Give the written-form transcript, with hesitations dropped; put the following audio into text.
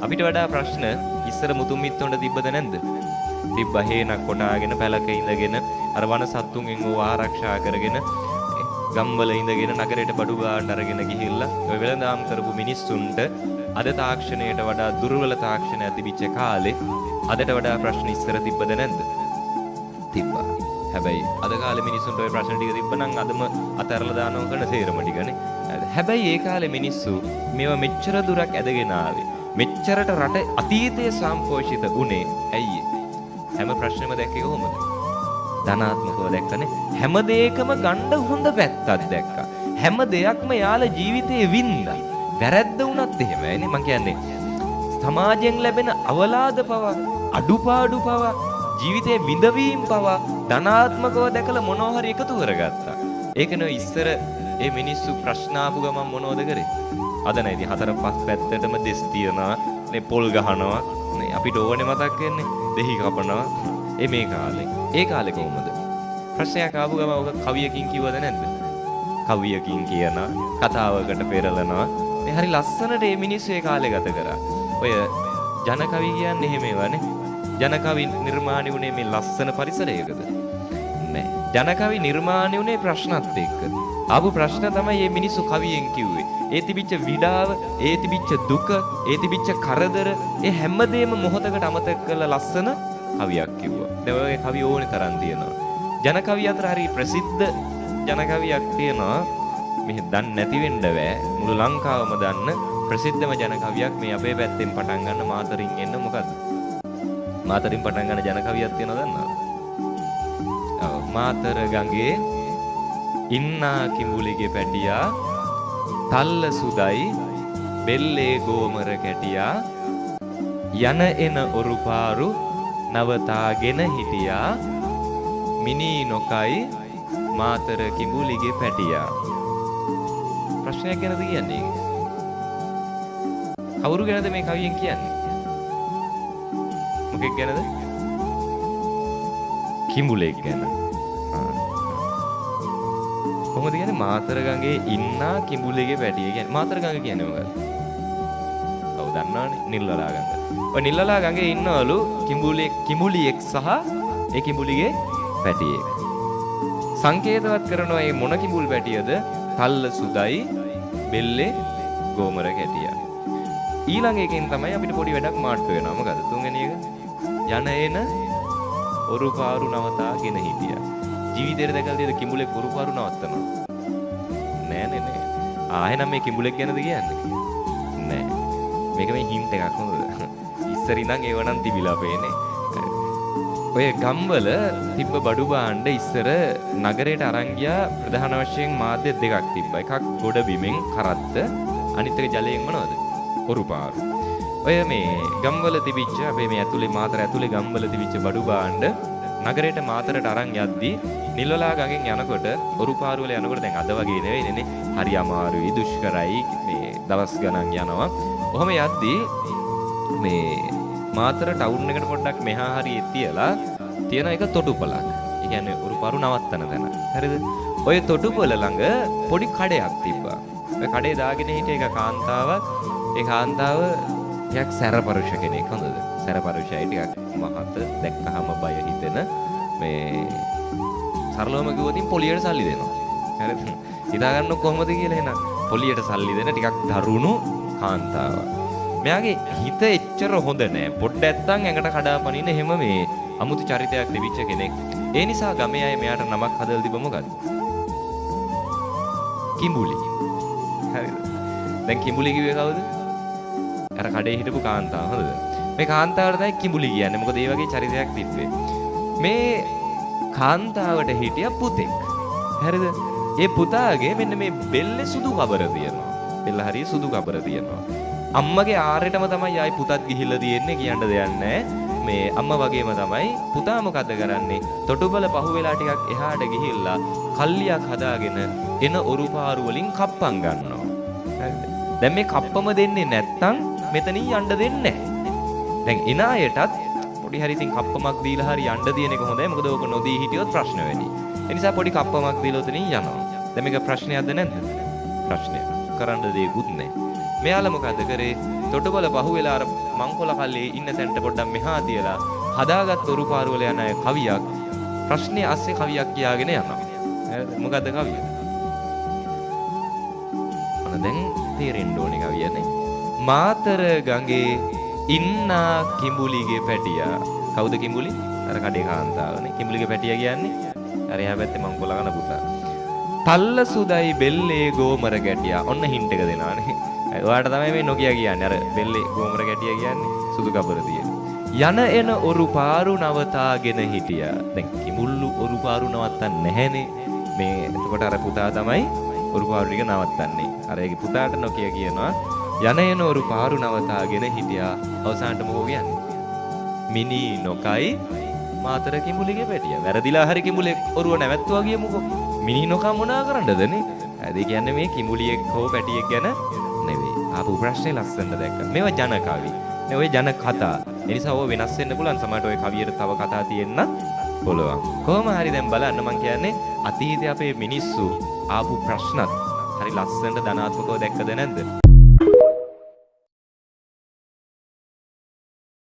අපිට වඩා ප්‍රශ්න ඉස්සර මුතුන් මිත්තොන්ට තිබ්බද නැද්ද? තිබ්බා. හේනක් කොටාගෙන පැලක ඉඳගෙන අර වන සත්තුන්ගෙන් ඕව ආරක්ෂා කරගෙන ගම්වල ඉඳගෙන නගරයට බඩු ගාන්න අරගෙන ගිහිල්ලා ඔය වෙළඳාම් කරපු මිනිස්සුන්ට අද තාක්ෂණයට වඩා දුර්වල තාක්ෂණයක් තිබිච්ච කාලේ අදට වඩා ප්‍රශ්න ඉස්සර තිබ්බද නැද්ද? තිබ්බා. හැබැයි අද කාලේ මිනිස්සුන්ට ওই ප්‍රශ්න ටික තිබ්බනම් අදම අතහැරලා දානවා කරන සේරම ටිකනේ. හැබැයි ඒ කාලේ මිනිස්සු මේවා මෙච්චර දුරක් ඇදගෙන ආවේ. මෙච්චරට රට අතීතයේ සම්පෝෂිත උනේ ඇයි? හැම ප්‍රශ්නෙම දැක්කේ කොහොමද? ධනාත්මකව දැක්කනේ. හැම දෙයකම ගණ්ඩ හොඳ පැත්තක් දැක්කා. හැම දෙයක්ම යාළ ජීවිතේ වින්දා. වැරද්ද වුණත් එහෙමයිනේ. මං කියන්නේ සමාජයෙන් ලැබෙන අවලාද පව, අඩුපාඩු පව, ජීවිතේ විඳවීම් පව ධනාත්මකව දැකලා මොනවා හරි එකතු කරගත්තා. ඒකනේ ඉස්සර ඒ මිනිස්සු ප්‍රශ්න ආපු ගමන් මොනවද කරේ? අද නෑ ඉතින් හතර පහ පැත්තටම දෙස් තියනවා, නේ පොල් ගහනවා, නේ අපිට ඕනේ මතක් වෙන්නේ දෙහි කපනවා. මේ කාලේ. ඒ කාලේ කොහොමද? ප්‍රශ්නයක් ආපු ගමන් ඔක කවියකින් කිව්වද නැද්ද? කවියකින් කියන කතාවකට පෙරලනවා. මේ හරි ලස්සනට මේ මිනිස්සු ඒ කාලේ ගත කරා. ඔය ජනකවි කියන්නේ එහෙම ඒවානේ. ජනකවි නිර්මාණය වුණේ මේ ලස්සන පරිසරයකද? නෑ. ජනකවි නිර්මාණය වුණේ ප්‍රශ්නත් එක්ක. ආපු ප්‍රශ්න තමයි මේ මිනිස්සු කවියෙන් කිව්වේ. ඒ තිබිච්ච විඩාව, ඒ තිබිච්ච දුක, ඒ තිබිච්ච කරදර, ඒ හැමදේම මොහොතකට අමතක කරලා ලස්සන කවියක් කිව්වා. දැන් ඔය කවි ඕනේ තරම් තියෙනවා. ජනකවි අතර හරි ප්‍රසිද්ධ ජනකවියක් තියෙනවා. මෙහෙ දන්නේ නැති වෙන්න බෑ. මුළු ලංකාවම දන්න ප්‍රසිද්ධම ජනකවියක් මේ අපේ පැත්තෙන් පටන් ගන්න මාතරින් එන්න මොකද්ද? මාතරින් පටන් ගන්න ජනකවියක් තියෙනවද දන්නවද? ඔව්. මාතර ගඟේ ඉන්නා කිඹුලිගේ පැටියා තල්ල සුදයි බෙල්ලේ ගෝමර කැටියා යන එන ඔරුපාරු නවතාගෙන හිටියා මිනී නොකයි මාතර කිඹුලිගේ පැටියා. ප්‍රශ්නයක් ගැනද කියන්නේ? කවුරු ගැනද මේ කවියෙන් කියන්නේ? මොකෙක් ගැනද? කිඹුලෙක් ගැන. කොහොමද කියන්නේ? මාතර ගඟේ ඉන්නා කිඹුලිගේ පැටිය කියන්නේ. මාතර ගඟ කියන්නේ මොකක්ද? ඔව් දන්නවනේ. නිල්ලලා ගඟ. ඔය නිල්ලලා ගඟේ ඉන්නවලු කිඹුලියෙක් සහ ඒ කිඹුලිගේ පැටියෙක්. සංකේතවත් කරනවා මේ මොන කිඹුල් පැටියද? තල්ල සුදයි බෙල්ලේ ගෝමර කැටියා. ඊළඟ එකෙන් තමයි අපිට පොඩි වැඩක් මාට්ටු වෙනවා. මොකද තුන්වෙනි එක? යන එන ඔරුපාරු නවතාගෙන හිටියා. ජීවිතේට දැකලා තියෙද කිඹුලෙක් ඔරුපාරු නවත්තනවා? නෑ නේ නේ. ආයෙනම් මේ කිඹුලෙක් ගැනද කියන්නේ? නෑ. මේක මේ හින්ට් එකක් හොඳද? ඉස්සර ඉඳන් ඒව නම් තිබිලා පේන්නේ. ඔය ගම්වල තිබ්බ බඩු බාණ්ඩ ඉස්සර නගරයට අරන් ගියා ප්‍රධාන වශයෙන් මාධ්‍ය දෙකක් තිබ්බා. එකක් ගොඩ බිමෙන් කරත්ත, අනිත් එක ජලයෙන් මොනවද? ඔරුපාරු. ඔය මේ ගම්වල තිබිච්ච අපේ මේ ඇතුලේ මාතර ඇතුලේ ගම්වල තිබිච්ච බඩු බාණ්ඩ නගරයට මාතරට අරන් යද්දී නිල්ලලා ගඟෙන් යනකොට ඔරුපාරු වල යනකොට දැන් අද වගේ නෙවෙයිනේ. හරි අමාරුයි, දුෂ්කරයි, මේ දවස් ගණන් යනවා. ඔහොම යද්දී මේ මාතර ටවුන් එකට පොඩ්ඩක් මෙහා හරි තියලා තියෙන එක තොටුපලක්. ඒ කියන්නේ ඔරුපාරු නවත්තන තැන. හරිද? ඔය තොටුපල ළඟ පොඩි කඩයක් තිබ්බා. ඔය කඩේ දාගෙන හිටිය එක කාන්තාවක්. ඒ කාන්තාව ටිකක් සැරපරුෂ කෙනෙක්. හොඳද? සැරපරුෂයි ටිකක් මහත දැක්කහම බය හිතෙන මේ සරලවම කිව්වොතින් පොලියට සල්ලි දෙනවා. හරිද? හිතා ගන්න කොහොමද කියලා එහෙනම් පොලියට සල්ලි දෙන ටිකක් දරුණු කාන්තාවක්. මෙයාගේ හිත එච්චර හොඳ නෑ. පොඩ්ඩක් නැත්තම් ඇඟට කඩාපනින්න එහෙම මේ අමුතු චරිතයක් දෙවිච්ච කෙනෙක්. ඒ නිසා ගමේ අය මෙයාට නමක් හදලා තිබ්බ මොකද්ද? කිඹුලි. හරිද? දැන් කිඹුලි කිව්වේ කවුද? අර කඩේ හිටපු කාන්තාව. හරිද? මේ කාන්තාවට තමයි කිඹුලි කියන්නේ. මොකද ඒ වගේ චරිතයක් තිබ්බේ. මේ කාන්තාවට හිටිය පුතෙක්. හරිද? ඒ පුතාගේ මෙන්න මේ බෙල්ලේ සුදු කබර තියෙනවා. බෙල්ල හරිය සුදු කබර තියෙනවා. අම්මගේ ආරෙටම තමයි ආයි පුතත් ගිහිල්ලා තියෙන්නේ කියන්න දෙයක් නැහැ. මේ අම්මා වගේම තමයි පුතා මොකද කරන්නේ? තොටුබල පහුවෙලා ටිකක් එහාට ගිහිල්ලා කල්ලියක් හදාගෙන එන ඔරුපාරු වලින් කප්පම් ගන්නවා. හරිද? දැන් මේ කප්පම දෙන්නේ නැත්තම් මෙතනින් යන්න දෙන්නේ නැහැ. දැන් එන අයටත් පොඩි හරි ඉතින් කප්පමක් දීලා හරි යන්න දින එක හොඳයි. මොකද ඕක නොදී හිටියොත් ප්‍රශ්න වෙයි. ඒ නිසා පොඩි කප්පමක් දීලා උතනින් යනවා. දැන් මේක ප්‍රශ්නයක්ද නැද්ද? ප්‍රශ්නයක්. කරන්න දෙයක්වත් නැහැ. මෙයාලා මොකද කරේ? තොටුපළ පහුවෙලා අර මංකොල කල්ලේ ඉන්න තැනට පොඩ්ඩක් මෙහා තියලා හදාගත් ඔරු පාරු වල යන කවියක් ප්‍රශ්නේ ASCII කවියක් කියාගෙන යනවා. මොකද්ද කවිය? අන දැන් තේරෙන්න ඕනේ කවියනේ. මාතර ගඟේ ඉන්නා කිඹුලිගේ පැටියා. කවුද කිඹුලි? අර කඩේ කාන්තාවනේ. කිඹුලිගේ පැටියා කියන්නේ අර එහා පැත්තේ මංකොල කන පුතා. තල්ල සුදයි බෙල්ලේ ගෝමර ගැටියා. ඔන්න හින්ට් එක දෙනවානේ. ඔයාට තමයි මේ නොකිය කියන්නේ. අර බෙල්ලේ ගෝමර ගැටියා කියන්නේ සුදු කබර තියෙන. යන එන ඔරු පාරු නවතාගෙන හිටියා. දැන් කිඹුල්ලු ඔරු පාරු නවත්තන්නේ නැහැනේ. මේ එතකොට අර පුතා තමයි ඔරු පාරු ටික නවත්තන්නේ. අර ඒකේ පුතාට නොකිය කියනවා යන එන ඔරු පාරු නවතාගෙන හිටියා. අවසානට මොකෝ කියන්නේ? මිනි නොකයි මාතර කිඹුලිගේ පැටියා. වැරදිලා හරි කිඹුලේ ඔරුව නැවැත්තුවා කියමුකෝ. මිනි නොකා මොනා කරන්නදනේ? ඒ කියන්නේ මේ කිඹුලියෙක් හෝ පැටියෙක් ගැන නෙවෙයි. ආපු ප්‍රශ්නේ ලස්සනට දැක්කා. මේවා ජන කවි. මේ ඔය ජන කතා. ඒ නිසා ඔය වෙනස් වෙන්න පුළුවන්. සමහරට ඔය කවියට තව කතා තියෙන්නත් පුළුවන්. කොහොම හරි දැන් බලන්න මම කියන්නේ අතීතයේ අපේ මිනිස්සු ආපු ප්‍රශ්නත් හරි ලස්සනට ධනාත්මකව දැක්කද නැද්ද?